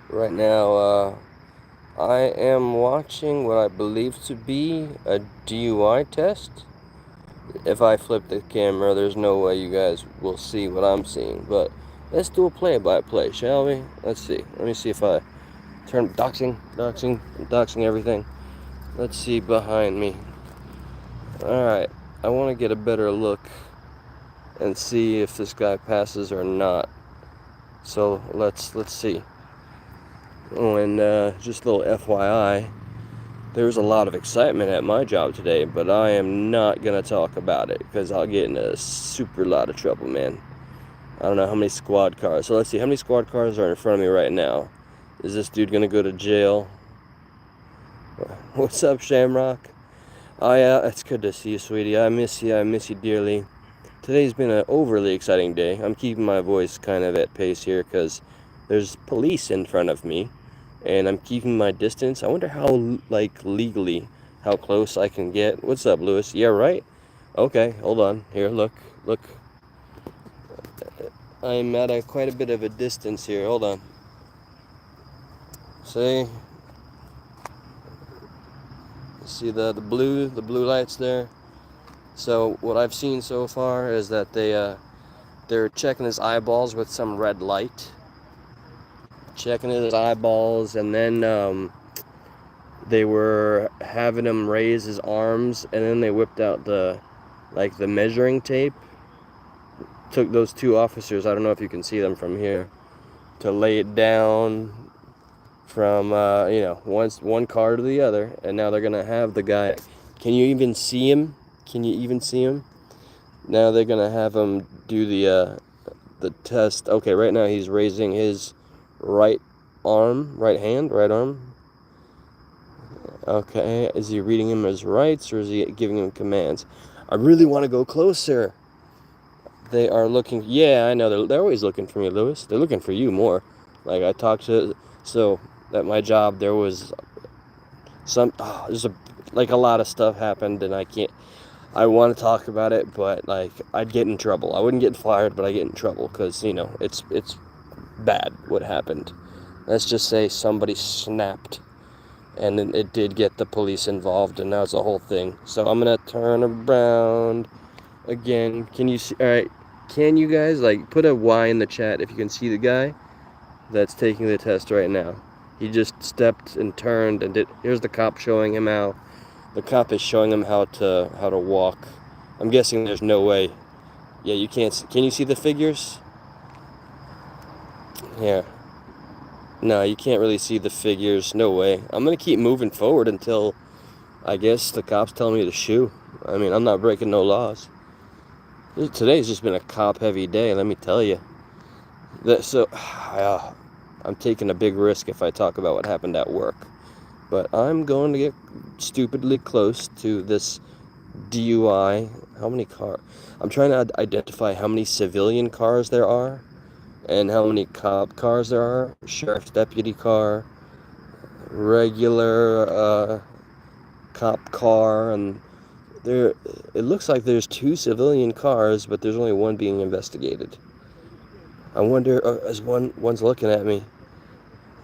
Right now, I am watching what I believe to be a DUI test. If I flip the camera, there's no way you guys will see what I'm seeing, but let's do a play-by-play, shall we? Let's see. Let me see if I turn doxing everything. Let's see behind me. Alright, I want to get a better look and see if this guy passes or not. So let's see. Oh, and just a little FYI, there's a lot of excitement at my job today, but I am not going to talk about it because I'll get in a super lot of trouble, man. I don't know how many squad cars. So let's see, how many squad cars are in front of me right now? Is this dude going to go to jail? What's up, Shamrock? Oh, yeah, it's good to see you, sweetie. I miss you. I miss you dearly. Today's been an overly exciting day. I'm keeping my voice kind of at pace here because there's police in front of me, and I'm keeping my distance. I wonder how, like, legally, how close I can get. What's up, Lewis? Yeah, right? Okay, hold on. Here, look. I'm at quite a bit of a distance here. Hold on. See the blue lights there? So what I've seen so far is that they're checking his eyeballs with some red light. Checking his eyeballs, and then they were having him raise his arms, and then they whipped out the measuring tape. Took those two officers, I don't know if you can see them from here, to lay it down from one car to the other, and now they're gonna have the guy. Can you even see him? Can you even see him? Now they're gonna have him do the test. Okay, right now he's raising his right right arm. Okay, is he reading him his rights, or is he giving him commands? I really want to go closer. They are looking. Yeah, I know. They're always looking for me, Lewis. They're looking for you more. Like, I talked to. So, at my job, there was like a lot of stuff happened, and I can't. I want to talk about it, but, like, I'd get in trouble. I wouldn't get fired, but I get in trouble because, it's bad what happened. Let's just say somebody snapped, and then it did get the police involved, and now it's a whole thing. So I'm gonna turn around again. Can you see? All right, can you guys, like, put a Y in the chat if you can see the guy that's taking the test right now? He just stepped and turned and did. Here's the cop showing him how. The cop is showing him how to walk. I'm guessing there's no way. Yeah, you can't. Can you see the figures? Yeah. No, you can't really see the figures. No way. I'm gonna keep moving forward until, I guess, the cops tell me to shoo. I mean, I'm not breaking no laws. Today's just been a cop-heavy day, let me tell you. I'm taking a big risk if I talk about what happened at work. But I'm going to get stupidly close to this DUI. How many cars? I'm trying to identify how many civilian cars there are and how many cop cars there are. Sheriff's deputy car, regular cop car, and there. It looks like there's two civilian cars, but there's only one being investigated. I wonder, is one's looking at me.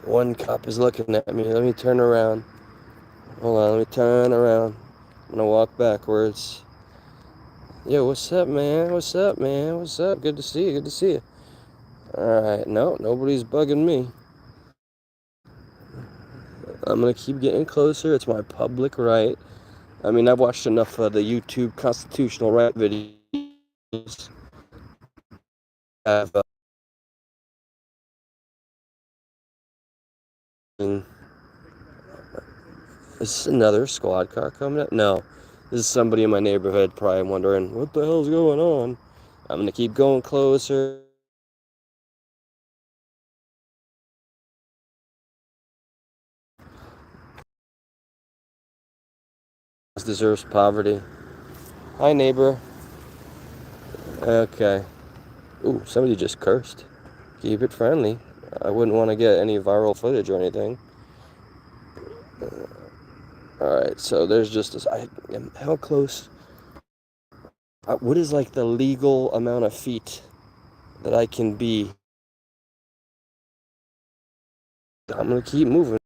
One cop is looking at me. Let me turn around. Hold on, let me turn around. I'm gonna walk backwards. Yo, what's up, man? What's up, man? What's up? Good to see you. Good to see you. Alright, no, nobody's bugging me. I'm gonna keep getting closer. It's my public right. I mean, I've watched enough of the YouTube constitutional right videos. Have is this another squad car coming up? No, this is somebody in my neighborhood probably wondering what the hell's going on. I'm gonna keep going closer. Deserves poverty. Hi, neighbor. Okay. Ooh, somebody just cursed. Keep it friendly. I wouldn't want to get any viral footage or anything. Alright, so there's just this. How close? What is, like, the legal amount of feet that I can be I'm gonna keep moving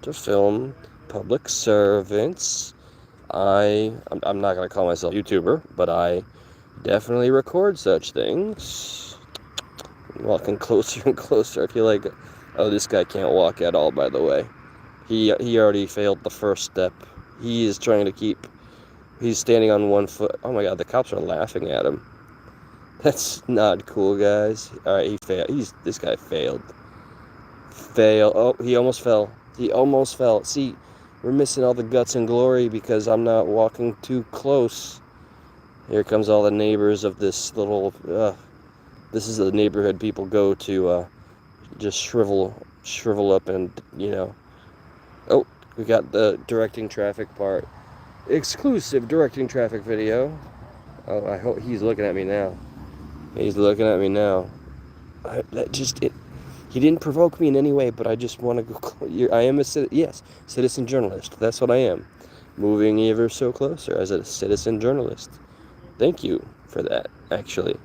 to film public servants. I'm not gonna call myself a YouTuber, but I definitely record such things. I'm walking closer and closer. I feel like, oh, this guy can't walk at all, by the way. He already failed the first step. He is trying to keep, he's standing on one foot. Oh my god, the cops are laughing at him. That's not cool, guys. Alright, he failed. This guy failed. Fail. Oh, he almost fell. He almost fell. See, we're missing all the guts and glory because I'm not walking too close. Here comes all the neighbors of this little, this is the neighborhood people go to, just shrivel up and, you know. Oh, we got the directing traffic part. Exclusive directing traffic video. Oh, I hope he's looking at me now. He's looking at me now. He didn't provoke me in any way, but I just want to go. I am citizen journalist. That's what I am. Moving ever so closer as a citizen journalist. Thank you for that, actually.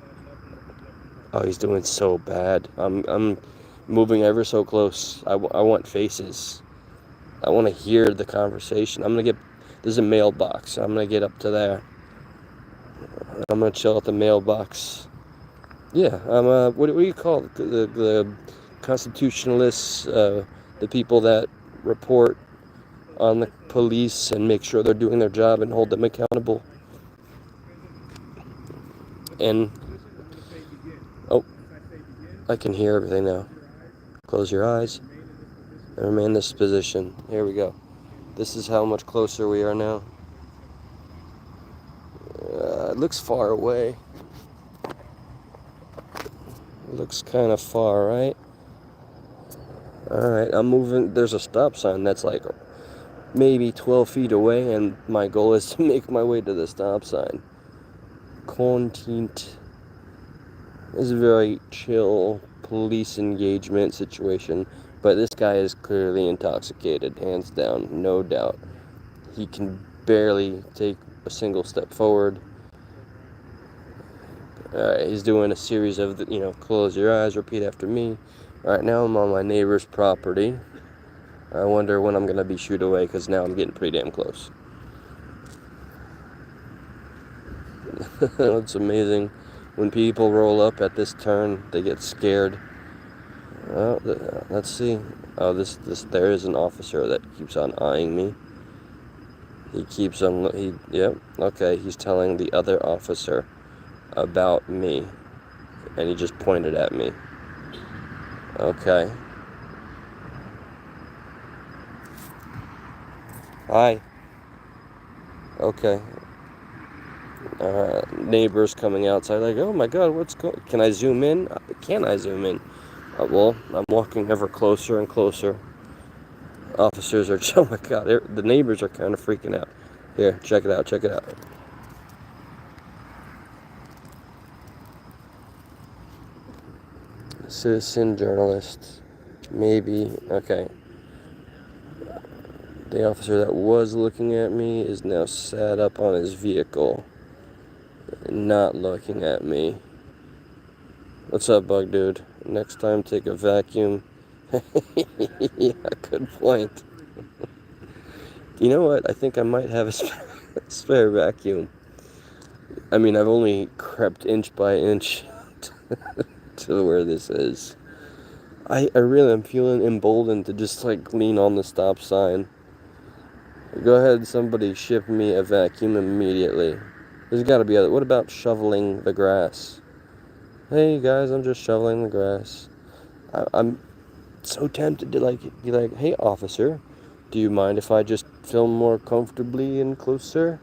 Oh, he's doing so bad. I'm moving ever so close. I want faces. I want to hear the conversation. There's a mailbox. I'm going to get up to there. I'm going to chill at the mailbox. Yeah, I'm, what do you call it? The constitutionalists, the people that report on the police and make sure they're doing their job and hold them accountable. And, oh, I can hear everything now. Close your eyes and remain in this position. Here we go. This is how much closer we are now. It looks far away. It looks kind of far, right? Alright, I'm moving. There's a stop sign that's like maybe 12 feet away, and my goal is to make my way to the stop sign. Content. This is a very chill police engagement situation, but this guy is clearly intoxicated, hands down, no doubt. He can barely take a single step forward. Alright, he's doing a series of, close your eyes, repeat after me. Alright, now I'm on my neighbor's property. I wonder when I'm going to be shooed away, because now I'm getting pretty damn close. It's amazing. When people roll up at this turn, they get scared. Oh, let's see. Oh, there is an officer that keeps on eyeing me. He keeps on, yep, okay, he's telling the other officer about me. And he just pointed at me. Okay. Hi. Okay. Neighbors coming outside like, oh my god, can I zoom in? Can I zoom in? Well, I'm walking ever closer and closer. Officers are, oh my god, the neighbors are kind of freaking out. Here, check it out. Citizen journalist. Maybe, okay. The officer that was looking at me is now sat up on his vehicle, not looking at me. What's up, bug dude? Next time, take a vacuum. Yeah, good point. You know what? I think I might have a spare vacuum. I mean, I've only crept inch by inch to where this is. I really am feeling emboldened to just, lean on the stop sign. Go ahead, somebody ship me a vacuum immediately. There's got to be what about shoveling the grass? Hey guys, I'm just shoveling the grass. I'm so tempted to be like, hey officer, do you mind if I just film more comfortably and closer?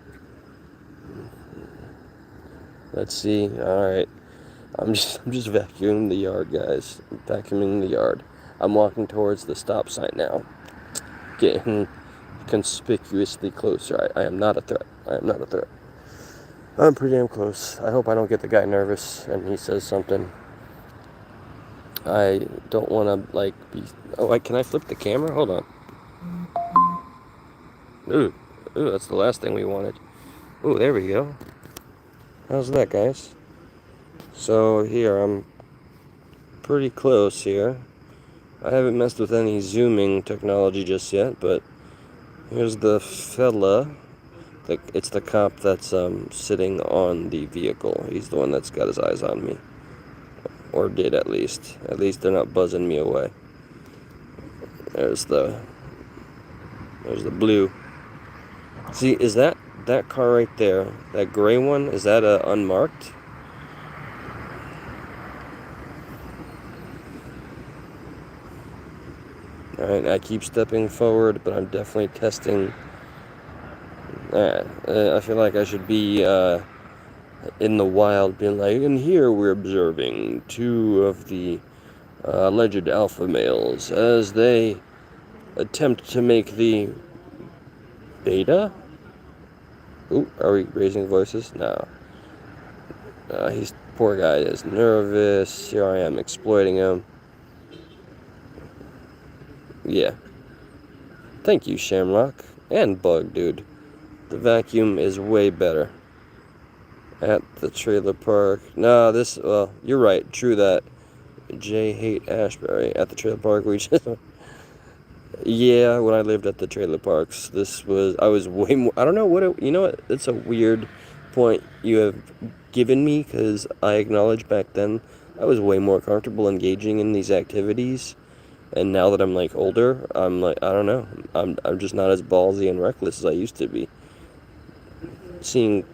Let's see. All right, I'm just vacuuming the yard, guys. Vacuuming the yard. I'm walking towards the stop sign now, getting conspicuously closer. I am not a threat. I'm pretty damn close. I hope I don't get the guy nervous and he says something. I don't want to, be... Oh, can I flip the camera? Hold on. Ooh, that's the last thing we wanted. Ooh, there we go. How's that, guys? So, here, I'm pretty close here. I haven't messed with any zooming technology just yet, but here's the fella. It's the cop that's sitting on the vehicle. He's the one that's got his eyes on me. Or did, at least. At least they're not buzzing me away. There's the blue. See, is that car right there, that gray one, is that unmarked? Alright, I keep stepping forward, but I'm definitely testing. Alright, I feel like I should be in the wild, being like, and here we're observing two of the alleged alpha males as they attempt to make the beta? Ooh, are we raising voices? No. He's, poor guy is nervous. Here I am exploiting him. Yeah. Thank you, Shamrock. And Bug, dude. The vacuum is way better. At the trailer park. No, this, well, you're right. True that. Jay hate Ashbury. At the trailer park, we just... Yeah, when I lived at the trailer parks, I was way more, I don't know you know what, it's a weird point you have given me, because I acknowledge back then, I was way more comfortable engaging in these activities, and now that I'm, like, older, I'm like, I don't know, I'm just not as ballsy and reckless as I used to be. Seeing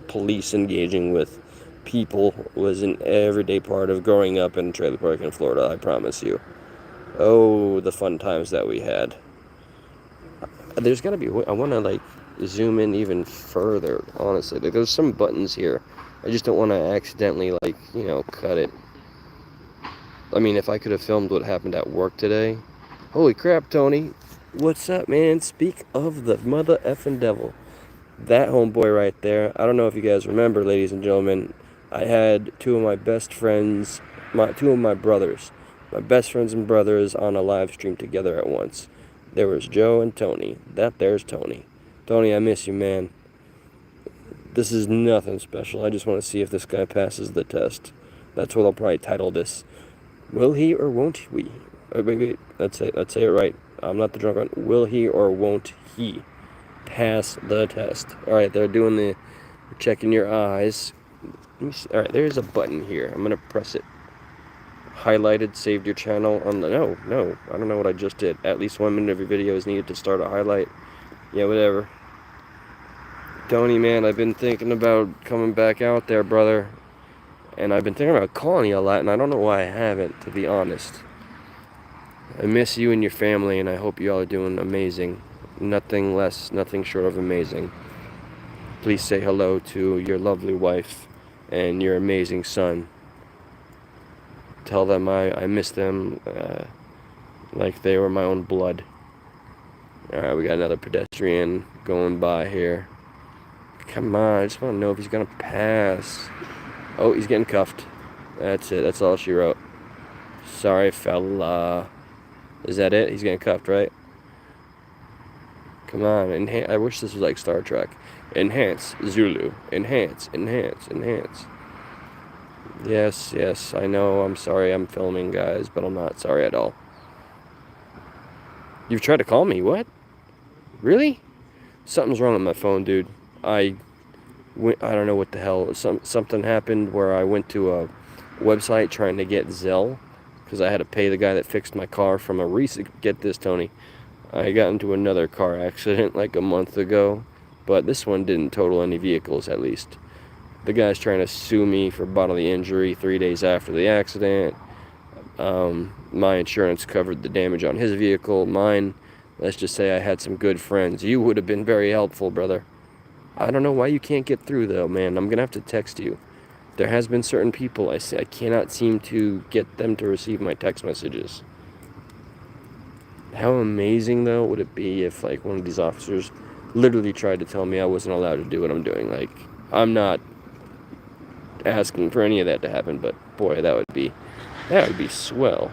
police engaging with people was an everyday part of growing up in a trailer park in Florida, I promise you. Oh, the fun times that we had. There's gotta be, I want to, like, zoom in even further, honestly. Like, there's some buttons here. I just don't want to accidentally, like, you know, cut it. I mean, if I could have filmed what happened at work today. Holy crap, Tony. What's up, man? Speak of the mother effing devil. That homeboy right there. I don't know if you guys remember, ladies and gentlemen. I had two of my best friends, two of my brothers. My best friends and brothers on a live stream together at once. There was Joe and Tony. There's Tony. Tony, I miss you, man. This is nothing special. I just want to see if this guy passes the test. That's what I'll probably title this. Will he or won't we? Wait. Let's say it right. I'm not the drunk one. Will he or won't he pass the test? Alright, they're doing the checking your eyes. Let me see. Alright, there's a button here. I'm going to press it. Highlighted, saved your channel on the... No, I don't know what I just did. At least 1 minute of your video is needed to start a highlight. Yeah, whatever. Tony, man, I've been thinking about coming back out there, brother. And I've been thinking about calling you a lot, and I don't know why I haven't, to be honest. I miss you and your family, and I hope you all are doing amazing. Nothing less, nothing short of amazing. Please say hello to your lovely wife and your amazing son. Tell them I miss them like they were my own blood. Alright, we got another pedestrian going by here. Come on, I just want to know if he's going to pass. Oh, he's getting cuffed. That's it, that's all she wrote. Sorry, fella. Is that it? He's getting cuffed, right? Come on, I wish this was like Star Trek. Enhance, Zulu. Enhance. Yes, I know, I'm sorry I'm filming, guys, but I'm not sorry at all. You've tried to call me, what? Really? Something's wrong with my phone, dude. I don't know what the hell. Something happened where I went to a website trying to get Zelle, because I had to pay the guy that fixed my car from a recent... Get this, Tony. I got into another car accident like a month ago, but this one didn't total any vehicles, at least. The guy's trying to sue me for bodily injury 3 days after the accident. My insurance covered the damage on his vehicle. Mine, let's just say I had some good friends. You would have been very helpful, brother. I don't know why you can't get through, though, man. I'm going to have to text you. There has been certain people I cannot seem to get them to receive my text messages. How amazing, though, would it be if, like, one of these officers literally tried to tell me I wasn't allowed to do what I'm doing? Like, I'm not asking for any of that to happen, but boy, that would be swell.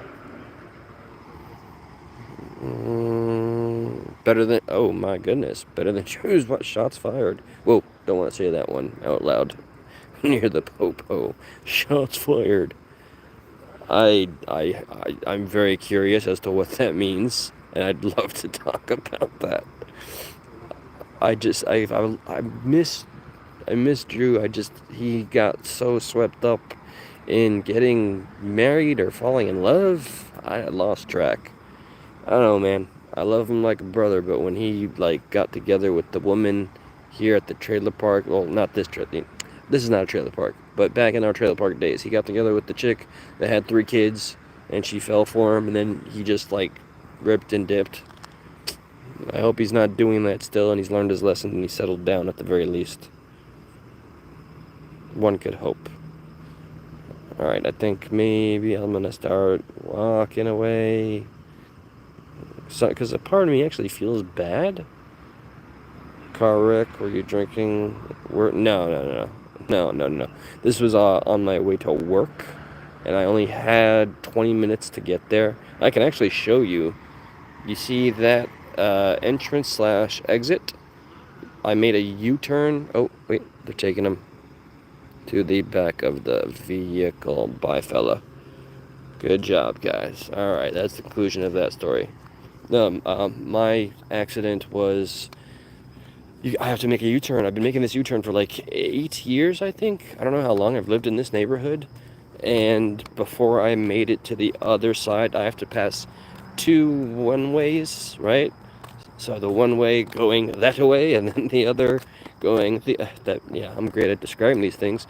Better than, oh my goodness, better than choose what shots fired. Whoa, don't want to say that one out loud near the popo. Shots fired. I'm very curious as to what that means, and I'd love to talk about that. I miss Drew. He got so swept up in getting married or falling in love. I lost track. I don't know, man. I love him like a brother, but when he like got together with the woman here at the trailer park, well, not this trailer. This is not a trailer park, but back in our trailer park days, he got together with the chick that had 3 kids, and she fell for him, and then he just like ripped and dipped. I hope he's not doing that still, and he's learned his lesson and he's settled down at the very least. One could hope. Alright, I think maybe I'm gonna start walking away. Because a part of me actually feels bad. Car wreck, were you drinking? No. This was on my way to work, and I only had 20 minutes to get there. I can actually show you. You see that entrance slash exit? I made a U-turn. Oh, wait, they're taking him to the back of the vehicle. Bye, fella. Good job, guys. Alright, that's the conclusion of that story. My accident was... I have to make a U-turn. I've been making this U-turn for like 8 years, I think. I don't know how long I've lived in this neighborhood. And before I made it to the other side, I have to pass 2 one-ways, right? So the one way going that way, and then the other going yeah, I'm great at describing these things.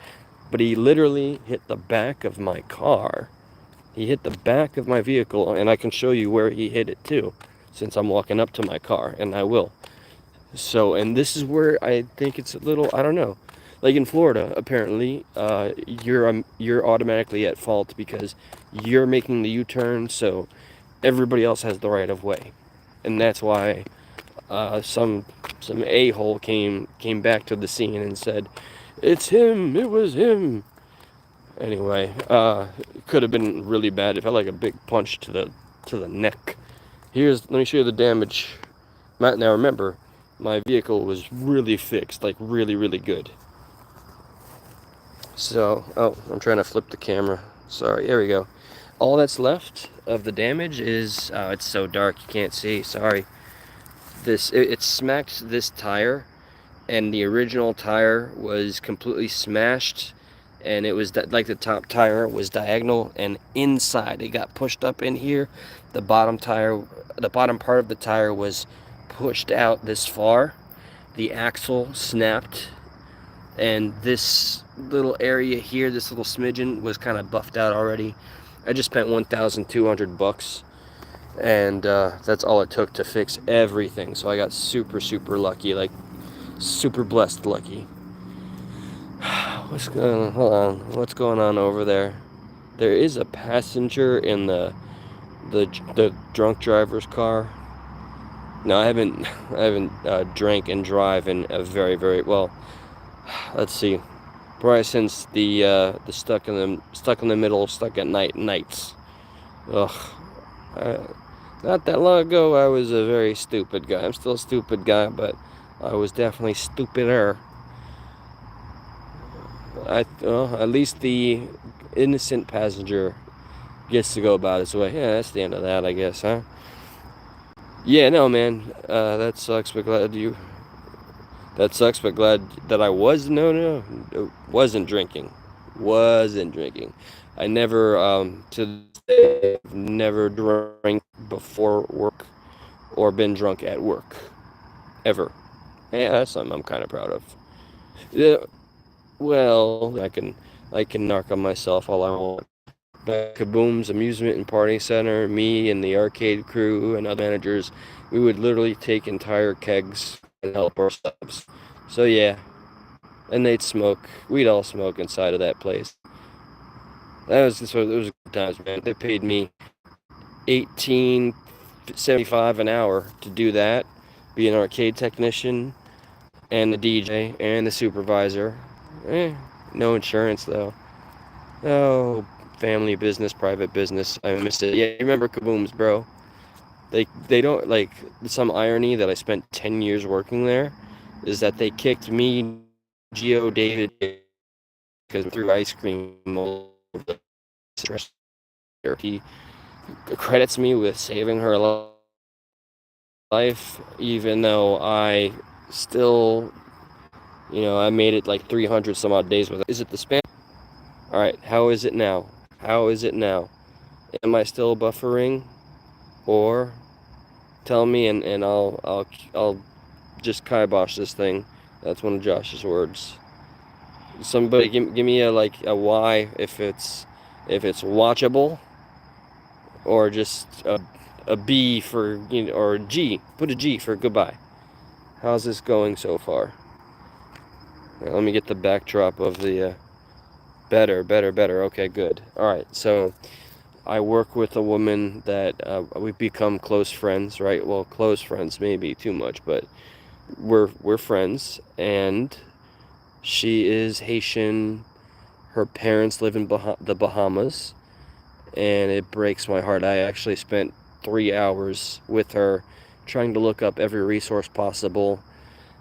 But he literally hit the back of my car. He hit the back of my vehicle, and I can show you where he hit it too, since I'm walking up to my car, and I will. So, and this is where I think it's a little, I don't know. Like in Florida, apparently, you're automatically at fault because you're making the U-turn, so everybody else has the right of way, and that's why some a-hole came back to the scene and said, "It's him. It was him." Anyway, it could have been really bad. It felt like a big punch to the neck. Let me show you the damage. Now remember, my vehicle was really fixed, like really, really good. So, oh, I'm trying to flip the camera. Sorry, there we go. All that's left of the damage is, oh, it's so dark you can't see, sorry. It smacked this tire, and the original tire was completely smashed, and it was like the top tire was diagonal, and inside it got pushed up in here. The bottom part of the tire was pushed out this far. The axle snapped, and this little area here, this little smidgen, was kind of buffed out already. I just spent $1,200, and that's all it took to fix everything. So I got super, super lucky, like super blessed lucky. Hold on, what's going on over there? There is a passenger in the drunk driver's car. No, I haven't drank and drive in a very, very, well, let's see, probably since the stuck in the middle, stuck at nights. Ugh. Not that long ago, I was a very stupid guy. I'm still a stupid guy, but I was definitely stupider. At least the innocent passenger gets to go about his way. Yeah, that's the end of that, I guess, huh? Yeah, no, man. That sucks, but glad that I wasn't drinking. I never, to this day, never drank before work or been drunk at work. Ever. Yeah, that's something I'm kind of proud of. Yeah, well, I can narc on myself all I want. But Kaboom's Amusement and Party Center, me and the arcade crew and other managers, we would literally take entire kegs and help ourselves. So yeah, and they'd smoke. We'd all smoke inside of that place. It was good times, man. They paid me $18.75 an hour to do that, be an arcade technician, and the DJ, and the supervisor. No insurance, though. Oh, family business, private business. I missed it. Yeah, you remember Kaboom's, bro. They don't, like, some irony that I spent 10 years working there is that they kicked me, Geo, David, because we threw ice cream all over the He credits me with saving her life, even though I still, I made it like 300 some odd days with it. Is it the spam? All right, how is it now? How is it now? Am I still buffering? Or tell me, and I'll just kibosh this thing. That's one of Josh's words. Somebody give me a Y if it's watchable, or just a B for, or a G. Put a G for goodbye. How's this going so far? Let me get the backdrop of the better. Okay, good. All right, so I work with a woman that we've become close friends, right? Well, close friends maybe too much, but we're friends, and she is Haitian. Her parents live in the Bahamas, and it breaks my heart. I actually spent 3 hours with her trying to look up every resource possible,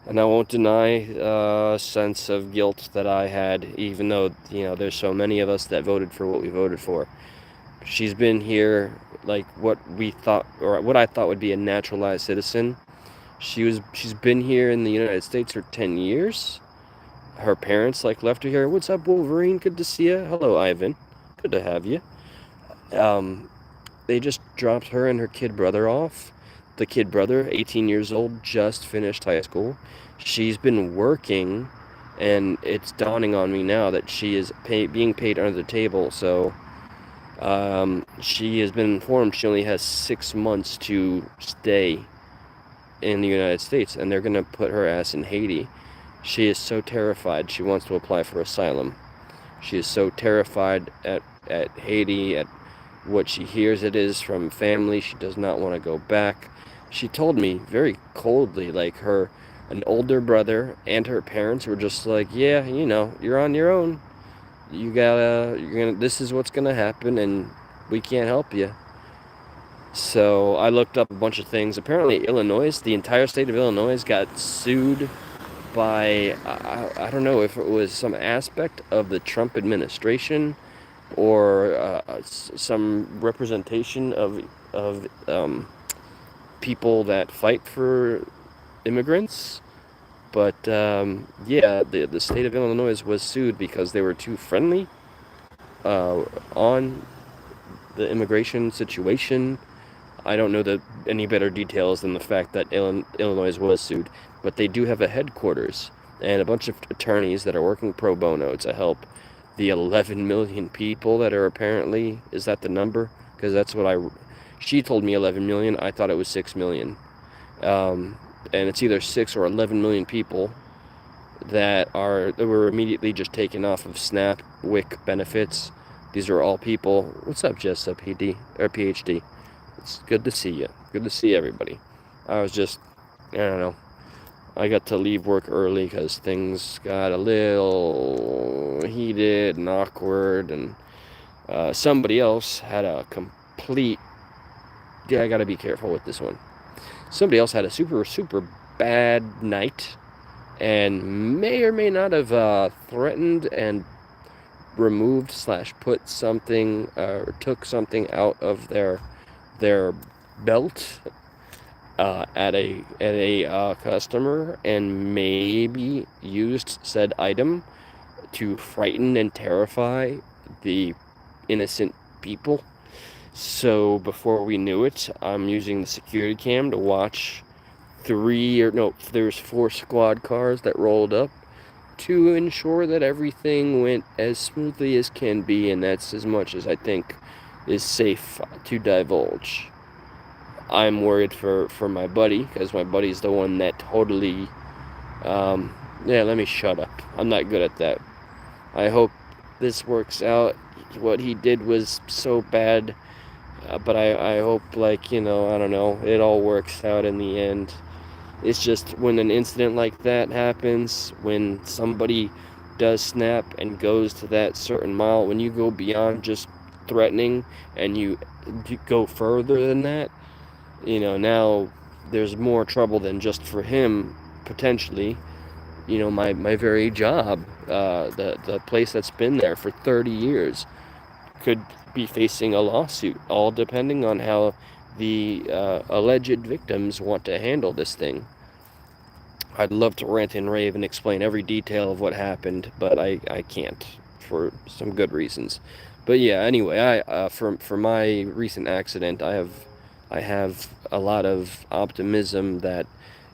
and I won't deny a sense of guilt that I had, even though, there's so many of us that voted for what we voted for. She's been here like what I thought would be a naturalized citizen. She's been here in the United States for 10 years. Her parents left her here. What's up, Wolverine? Good to see you. Hello, Ivan. Good to have you. They just dropped her and her kid brother off. The kid brother, 18 years old, just finished high school. She's been working, and it's dawning on me now that she is being paid under the table. So she has been informed she only has 6 months to stay in the United States, and they're going to put her ass in Haiti. She is so terrified. She wants to apply for asylum. She is so terrified at Haiti, at what she hears it is from family. She does not want to go back. She told me very coldly, an older brother and her parents were just like, yeah, you're on your own. This is what's gonna happen, and we can't help you. So I looked up a bunch of things. Apparently Illinois, the entire state of Illinois, got sued by, I don't know if it was some aspect of the Trump administration, or some representation of people that fight for immigrants. But yeah, the state of Illinois was sued because they were too friendly on the immigration situation. I don't know any better details than the fact that Illinois was sued, but they do have a headquarters and a bunch of attorneys that are working pro bono to help the 11 million people that are apparently, is that the number? Because that's what she told me 11 million, I thought it was 6 million. And it's either 6 or 11 million people that were immediately just taken off of SNAP, WIC benefits. These are all people. What's up, Jess, PD or PhD? It's good to see you. Good to see everybody. I was just, I don't know. I got to leave work early because things got a little heated and awkward, and somebody else had a complete, yeah, I gotta be careful with this one. Somebody else had a super bad night and may or may not have threatened and removed / put something or took something out of their belt at a customer, and maybe used said item to frighten and terrify the innocent people. So before we knew it, I'm using the security cam to watch there's 4 squad cars that rolled up to ensure that everything went as smoothly as can be, and that's as much as I think is safe to divulge. I'm worried for my buddy, because my buddy's the one that totally, yeah, let me shut up. I'm not good at that. I hope this works out. What he did was so bad, but I hope, I don't know, it all works out in the end. It's just when an incident like that happens, when somebody does snap and goes to that certain mile, when you go beyond just threatening and you go further than that, now there's more trouble than just for him, potentially. My very job, the place that's been there for 30 years, could be facing a lawsuit, all depending on how the alleged victims want to handle this thing. I'd love to rant and rave and explain every detail of what happened, but I can't for some good reasons. But yeah, anyway, for my recent accident, I have a lot of optimism that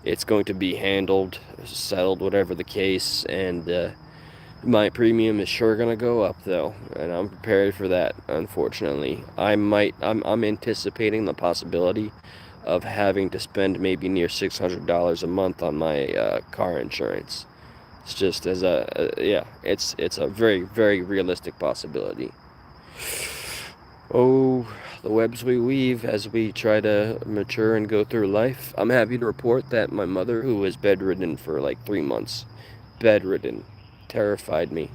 it's going to be handled, settled, whatever the case, and my premium is sure gonna go up though, and I'm prepared for that. Unfortunately, I'm anticipating the possibility of having to spend maybe near $600 a month on my car insurance. It's just as yeah, it's a very, very realistic possibility. Oh, the webs we weave as we try to mature and go through life. I'm happy to report that my mother, who was bedridden for like 3 months, bedridden, terrified me.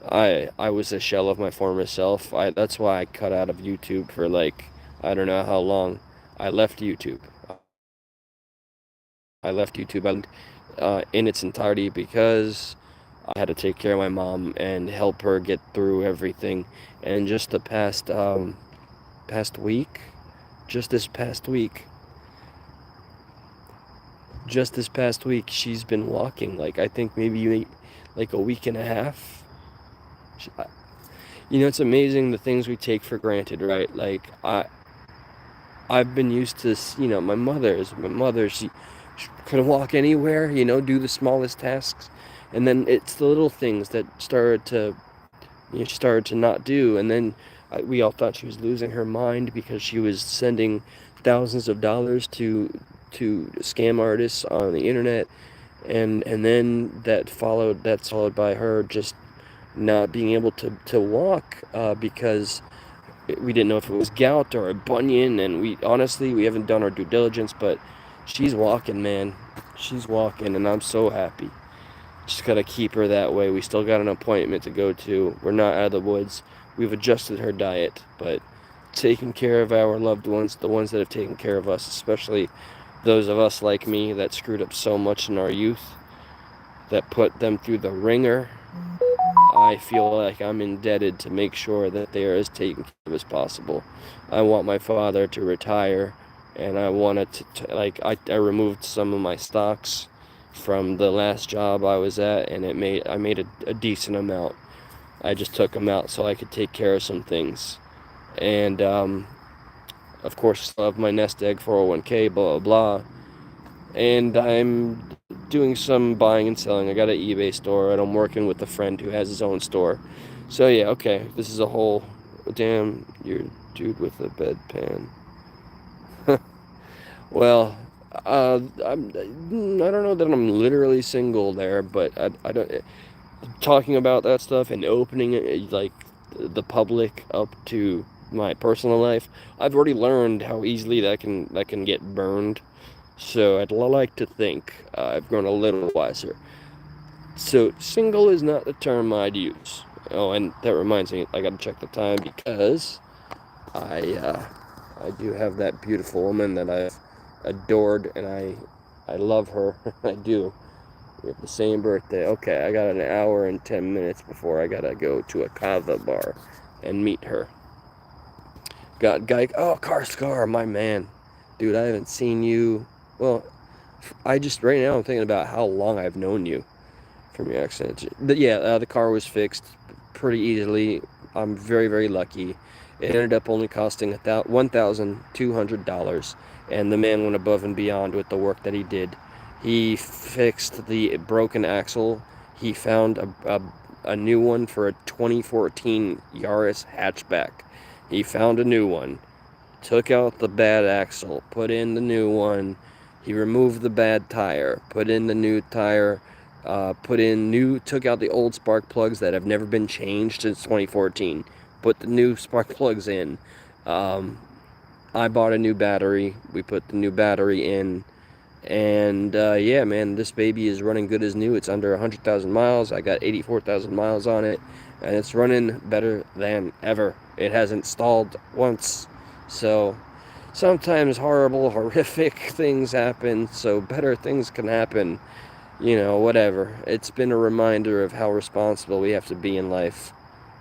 I was a shell of my former self. That's why I cut out of YouTube for like I don't know how long. I left YouTube. I left YouTube in its entirety because I had to take care of my mom and help her get through everything. And just the past week, just this past week, just this past week, she's been walking. Like I think maybe like a week and a half. You know, it's amazing the things we take for granted, right? Like I've been used to, you know, my mother. She couldn't walk anywhere, you know, do the smallest tasks, and then it's the little things that she started to not do, and then we all thought she was losing her mind because she was sending thousands of dollars to scam artists on the internet, and then that's followed by her just not being able to walk because we didn't know if it was gout or a bunion, and we haven't done our due diligence, but she's walking, man. She's walking, and I'm so happy. Just gotta keep her that way. We still got an appointment to go to. We're not out of the woods. We've adjusted her diet, but taking care of our loved ones, the ones that have taken care of us, especially those of us like me that screwed up so much in our youth, that put them through the ringer, I feel like I'm indebted to make sure that they are as taken care of as possible. I want my father to retire, and I wanted to like I removed some of my stocks from the last job I was at, and I made a decent amount. I just took them out so I could take care of some things, and of course still have my nest egg 401k, blah blah blah, and I'm doing some buying and selling. I got an eBay store, and I'm working with a friend who has his own store. So yeah, okay, this is a whole, damn, you're a dude with a bedpan. Well, I don't know that I'm literally single there, but I don't, talking about that stuff and opening it, like the public up to my personal life, I've already learned how easily that can get burned. So I'd like to think I've grown a little wiser. So single is not the term I'd use. Oh, and that reminds me, I gotta check the time because I do have that beautiful woman that I've adored, and I love her. I do. We have the same birthday. Okay, I got an hour and 10 minutes before I gotta go to a kava bar and meet her. Got guy. Oh, Scar, my man, dude. I haven't seen you. Well, right now I'm thinking about how long I've known you from your accident. But yeah, the car was fixed pretty easily. I'm very, very lucky. It ended up only costing $1,200, and the man went above and beyond with the work that he did. He fixed the broken axle. He found a new one for a 2014 Yaris hatchback. He found a new one, took out the bad axle, put in the new one. He removed the bad tire, put in the new tire, took out the old spark plugs that have never been changed since 2014, put the new spark plugs in. I bought a new battery. We put the new battery in. And yeah, man, this baby is running good as new. It's under 100,000 miles. I got 84,000 miles on it, and it's running better than ever. It hasn't stalled once. So sometimes horrific things happen, so better things can happen. You know, whatever. It's been a reminder of how responsible we have to be in life.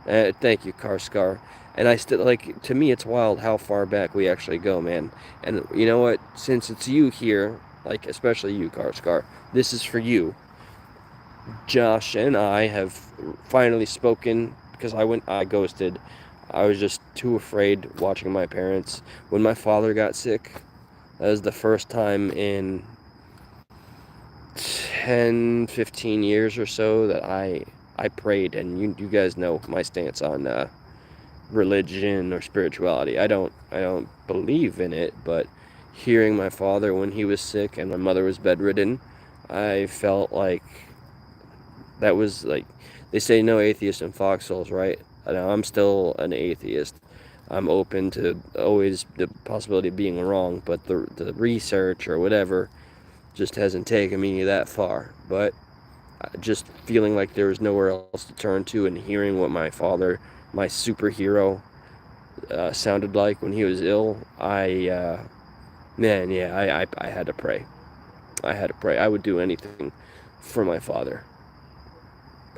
Thank you, Scar. And I still, like, to me, it's wild how far back we actually go, man. And you know what? Since it's you here, like, especially you, Scar, this is for you. Josh and I have finally spoken because I ghosted. I was just too afraid watching my parents. When my father got sick, that was the first time in 10, 15 years or so that I prayed. And you guys know my stance on religion or spirituality. I don't believe in it, but hearing my father when he was sick and my mother was bedridden, I felt like that was like, they say no atheists in foxholes, right? Now, I'm still an atheist. I'm open to always the possibility of being wrong, but the research or whatever just hasn't taken me that far. But just feeling like there was nowhere else to turn to, and hearing what my father, my superhero, sounded like when he was ill, man, yeah, I had to pray. I had to pray. I would do anything for my father.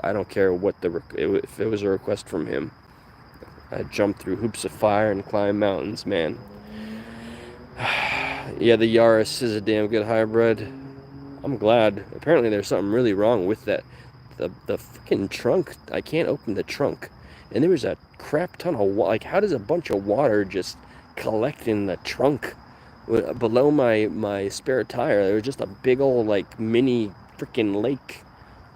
I don't care what if it was a request from him. I'd jump through hoops of fire and climb mountains, man. Yeah, the Yaris is a damn good hybrid. I'm glad. Apparently there's something really wrong with that. The freaking trunk, I can't open the trunk. And there was a crap ton of water. Like, how does a bunch of water just collect in the trunk? Below my spare tire, there was just a big old, like, mini freaking lake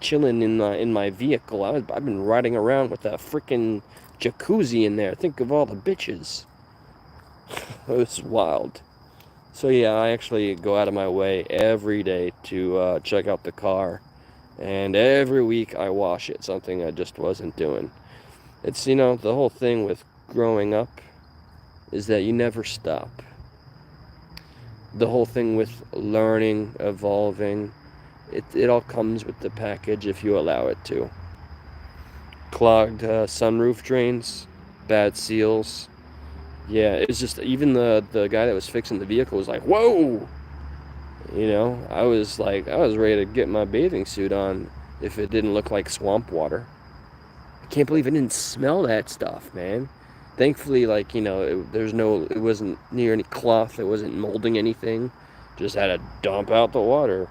chilling in my vehicle. I've been riding around with a freaking jacuzzi in there. Think of all the bitches. It was wild. So yeah, I actually go out of my way every day to check out the car, and every week I wash it. Something I just wasn't doing. It's, the whole thing with growing up is that you never stop. The whole thing with learning, evolving, it all comes with the package if you allow it to. Clogged sunroof drains, bad seals. Yeah, it was just, even the guy that was fixing the vehicle was like, whoa! I was ready to get my bathing suit on if it didn't look like swamp water. I can't believe it didn't smell that stuff, man. Thankfully, like, it wasn't near any cloth, it wasn't molding anything. Just had to dump out the water.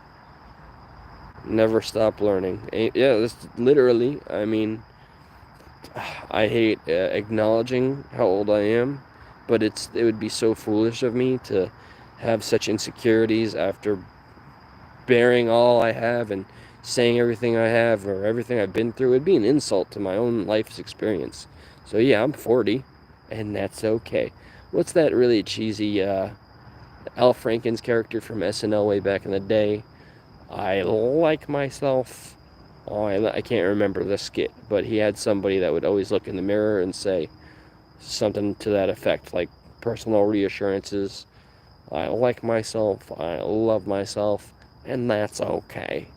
Never stop learning. Yeah, that's literally, I mean, I hate acknowledging how old I am, but it would be so foolish of me to have such insecurities after bearing all I have and saying everything I have or everything I've been through. It'd be an insult to my own life's experience. So yeah, I'm 40, and that's okay. What's that really cheesy Al Franken's character from SNL way back in the day? I like myself. Oh, I can't remember the skit, but he had somebody that would always look in the mirror and say something to that effect, like personal reassurances. I like myself, I love myself, and that's okay.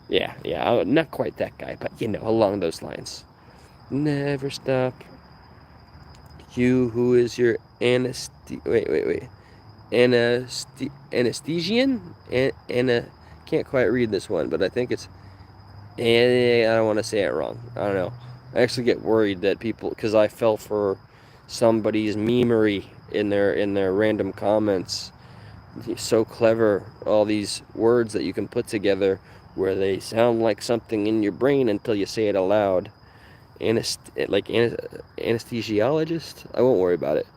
Yeah, not quite that guy, but along those lines. Never stop. You who is your wait. Anesthesian? Can't quite read this one, but I think it's, I don't want to say it wrong. I don't know. I actually get worried that people, because I fell for somebody's memery in their random comments. It's so clever, all these words that you can put together where they sound like something in your brain until you say it aloud. Anesthesiologist? I won't worry about it.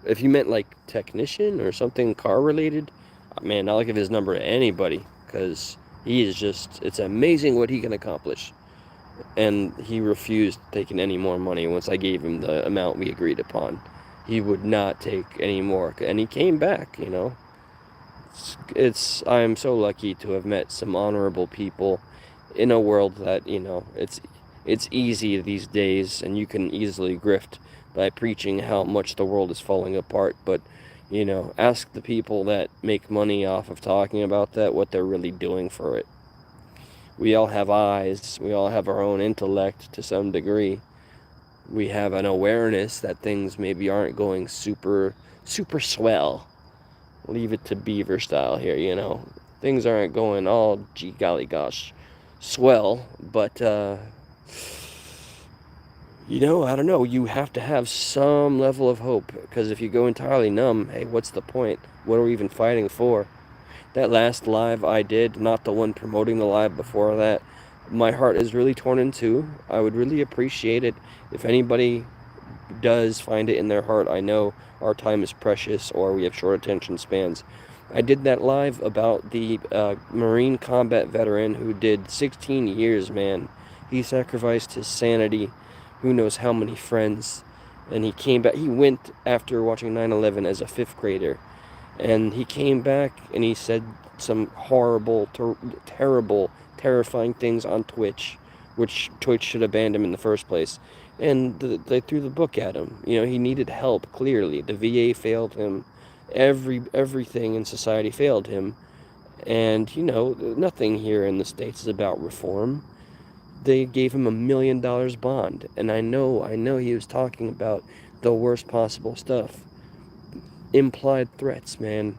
If you meant like technician or something car related, man, I'll give his number to anybody, because he is just, it's amazing what he can accomplish. And he refused taking any more money once I gave him the amount we agreed upon. He would not take any more, and he came back, I'm so lucky to have met some honorable people in a world that, it's easy these days, and you can easily grift by preaching how much the world is falling apart. But, ask the people that make money off of talking about that what they're really doing for it. We all have eyes. We all have our own intellect to some degree. We have an awareness that things maybe aren't going super, super swell. Leave it to Beaver style here, Things aren't going all, gee golly gosh, swell, but, You know, I don't know. You have to have some level of hope, because if you go entirely numb, hey, what's the point? What are we even fighting for? That last live I did, not the one promoting the live before that, my heart is really torn in two. I would really appreciate it if anybody does find it in their heart. I know our time is precious, or we have short attention spans. I did that live about the Marine combat veteran who did 16 years, man. He sacrificed his sanity, who knows how many friends, and he came back. He went after watching 9/11 as a fifth grader, and he came back and he said some horrible, terrible, terrifying things on Twitch, which Twitch should have banned him in the first place. And they threw the book at him. You know, he needed help, clearly. The VA failed him. Everything in society failed him. And, you know, nothing here in the States is about reform. They gave him $1 million bond. And I know he was talking about the worst possible stuff. Implied threats, man.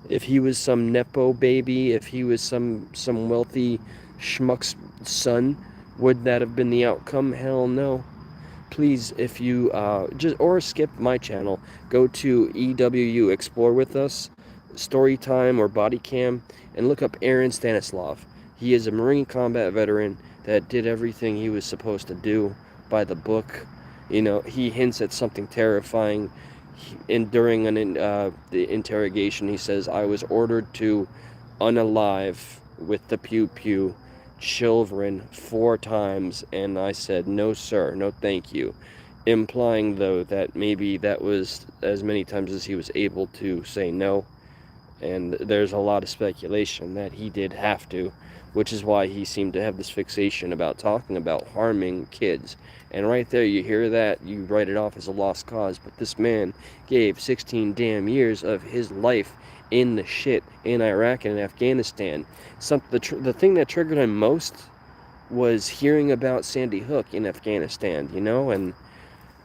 If he was some Nepo baby, if he was some wealthy schmuck's son, would that have been the outcome? Hell no. Please, if you or skip my channel, go to EWU Explore with Us, Storytime or Body Cam, and look up Aaron Stanislav. He is a Marine combat veteran that did everything he was supposed to do by the book. You know, he hints at something terrifying. During the interrogation, he says, "I was ordered to unalive with the pew-pew children 4 times, and I said, no sir, no thank you," implying though that maybe that was as many times as he was able to say no. And there's a lot of speculation that he did have to, which is why he seemed to have this fixation about talking about harming kids. And right there, you hear that, you write it off as a lost cause, but this man gave 16 damn years of his life in the shit in Iraq and Afghanistan. The thing that triggered him most was hearing about Sandy Hook in Afghanistan, you know, and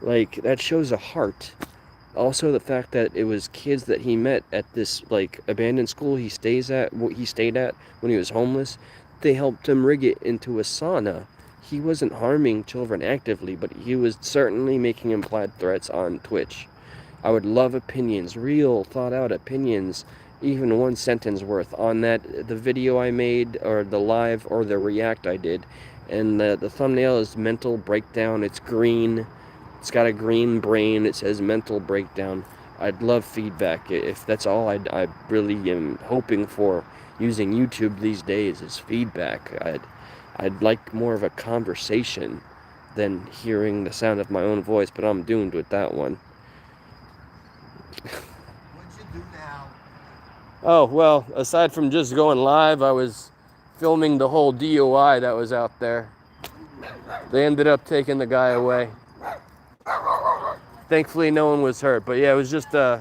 like that shows a heart. Also, the fact that it was kids that he met at this like abandoned school he stayed at when he was homeless. They helped him rig it into a sauna. He wasn't harming children actively, but he was certainly making implied threats on Twitch. I would love opinions, real thought out opinions, even one sentence worth on that, the video I made, or the live, or the react I did. And the thumbnail is mental breakdown. It's green. It's got a green brain. It says mental breakdown. I'd love feedback. If that's all I really am hoping for using YouTube these days is feedback. I'd like more of a conversation than hearing the sound of my own voice, but I'm doomed with that one. What'd you do now? Oh, well, aside from just going live, I was filming the whole DUI that was out there. They ended up taking the guy away. Thankfully, no one was hurt, but yeah, it was just a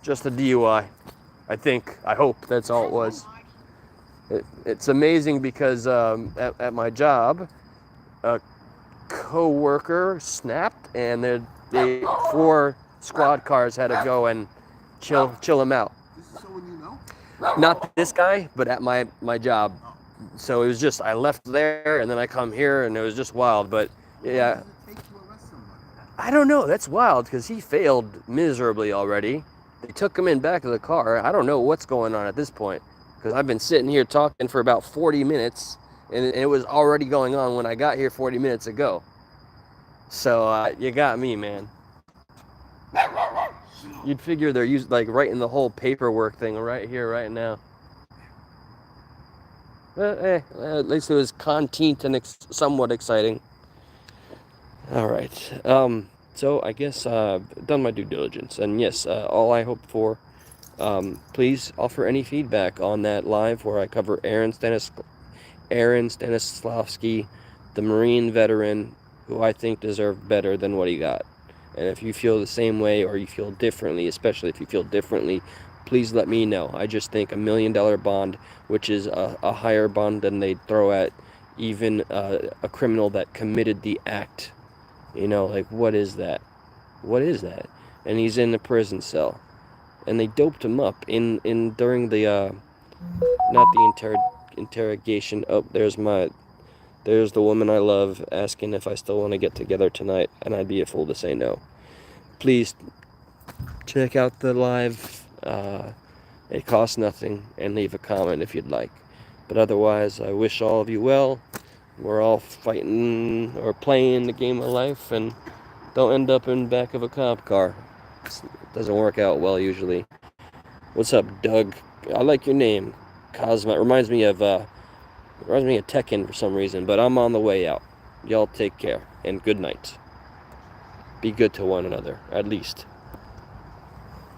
DUI. I hope that's all it was. It's amazing because at my job, a co-worker snapped, and 4 squad cars had to go and chill him out. This is someone you know? Not this guy, but at my job. So it was just, I left there and then I come here and it was just wild. But yeah, How long does it take to arrest somebody? I don't know. That's wild because he failed miserably already. They took him in back of the car. I don't know what's going on at this point because I've been sitting here talking for about 40 minutes and it was already going on when I got here 40 minutes ago. So you got me, man. You'd figure they're writing the whole paperwork thing right here, right now. At least it was content and somewhat exciting. All right. So I guess I've done my due diligence, and yes, all I hope for. Please offer any feedback on that live where I cover Aaron Stanislavski, the Marine veteran, who I think deserved better than what he got. And if you feel the same way or you feel differently, especially if you feel differently, please let me know. I just think $1 million bond, which is a higher bond than they'd throw at even a criminal that committed the act. You know, like, what is that? What is that? And he's in the prison cell. And they doped him up during the, not the interrogation. Oh, there's my There's the woman I love asking if I still want to get together tonight, and I'd be a fool to say no. Please check out the live. It costs nothing, and leave a comment if you'd like. But otherwise, I wish all of you well. We're all fighting or playing the game of life, and don't end up in the back of a cop car. It doesn't work out well usually. What's up, Doug? I like your name. Cosmo. It reminds me of Tekken for some reason, but I'm on the way out. Y'all take care, and good night. Be good to one another, at least.